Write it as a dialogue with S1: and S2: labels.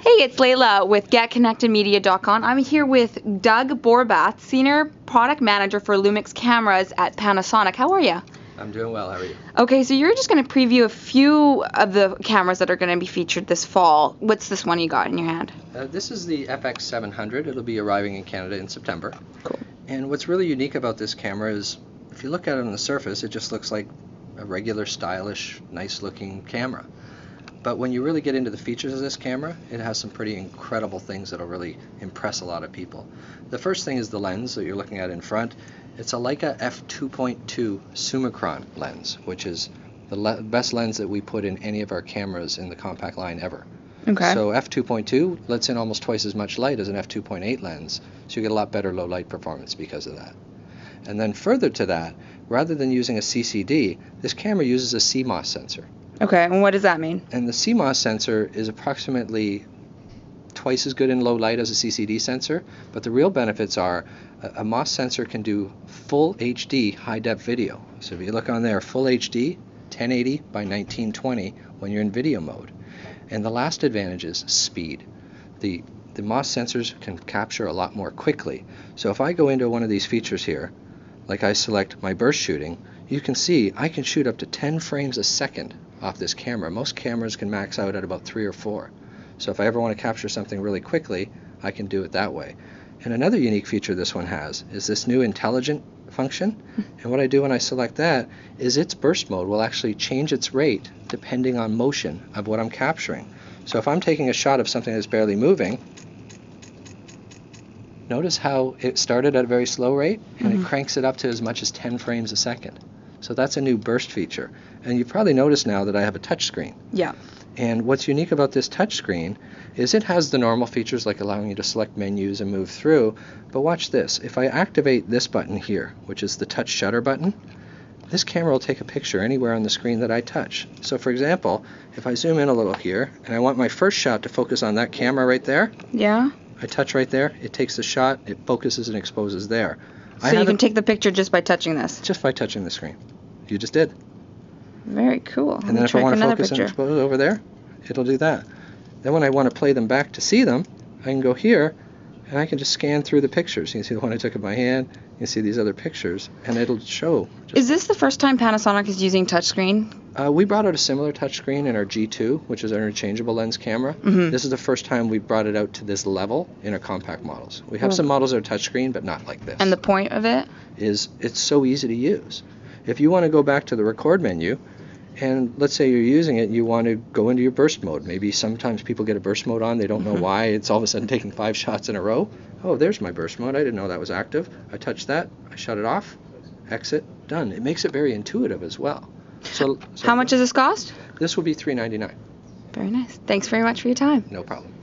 S1: Hey, it's Layla with GetConnectedMedia.com. I'm here with Doug Borbath, Senior Product Manager for Lumix Cameras at Panasonic. How are you?
S2: I'm doing well. How are you?
S1: Okay, so you're just going to preview a few of the cameras that are going to be featured this fall. What's this one you got in your hand?
S2: This is the FX700. It'll be arriving in Canada in September.
S1: Cool.
S2: And what's really unique about this camera is, if you look at it on the surface, it just looks like a regular, stylish, nice-looking camera. But when you really get into the features of this camera, it has some pretty incredible things that'll really impress a lot of people. The first thing is the lens that you're looking at in front. It's a Leica f2.2 Summicron lens, which is the best lens that we put in any of our cameras in the compact line ever.
S1: Okay.
S2: So f2.2 lets in almost twice as much light as an f2.8 lens, so you get a lot better low light performance because of that. And then further to that, rather than using a CCD, this camera uses a Cmos sensor.
S1: Okay, and what does that mean?
S2: And the Cmos sensor is approximately twice as good in low light as a CCD sensor, but the real benefits are a MOS sensor can do full HD high-def video. So if you look on there, full HD, 1080 by 1920 when you're in video mode. And the last advantage is speed. The MOS sensors can capture a lot more quickly. So if I go into one of these features here, like I select my burst shooting, you can see I can shoot up to 10 frames a second off this camera. Most cameras can max out at about 3 or 4. So if I ever want to capture something really quickly, I can do it that way. And another unique feature this one has is this new intelligent function. And what I do when I select that is its burst mode will actually change its rate depending on motion of what I'm capturing. So if I'm taking a shot of something that's barely moving, notice how it started at a very slow rate and it cranks it up to as much as 10 frames a second. So that's a new burst feature. And you've probably noticed now that I have a touch screen.
S1: Yeah.
S2: And what's unique about this touch screen is it has the normal features like allowing you to select menus and move through. But watch this. If I activate this button here, which is the touch shutter button, this camera will take a picture anywhere on the screen that I touch. So for example, if I zoom in a little here and I want my first shot to focus on that camera right there,
S1: Yeah.
S2: I touch right there, it takes the shot, it focuses and exposes there.
S1: So you can take the picture just by touching this?
S2: Just by touching the screen. You just did.
S1: Very cool.
S2: And then if I want to focus and expose over there, it'll do that. Then when I want to play them back to see them, I can go here and I can just scan through the pictures. You can see the one I took of my hand, you can see these other pictures, and it'll show.
S1: Is this the first time Panasonic is using touchscreen?
S2: We brought out a similar touchscreen in our G2, which is our interchangeable lens camera. This is the first time we brought it out to this level in our compact models. We have some models that are touchscreen, but not like this.
S1: And the point of it?
S2: Is it's so easy to use. If you want to go back to the record menu, and let's say you're using it, you want to go into your burst mode. Maybe sometimes people get a burst mode on, they don't know why. It's all of a sudden taking 5 shots in a row. Oh, there's my burst mode. I didn't know that was active. I touch that, I shut it off, exit, done. It makes it very intuitive as well. So
S1: how much does this cost?
S2: This will be $399.
S1: Very nice. Thanks very much for your time.
S2: No problem.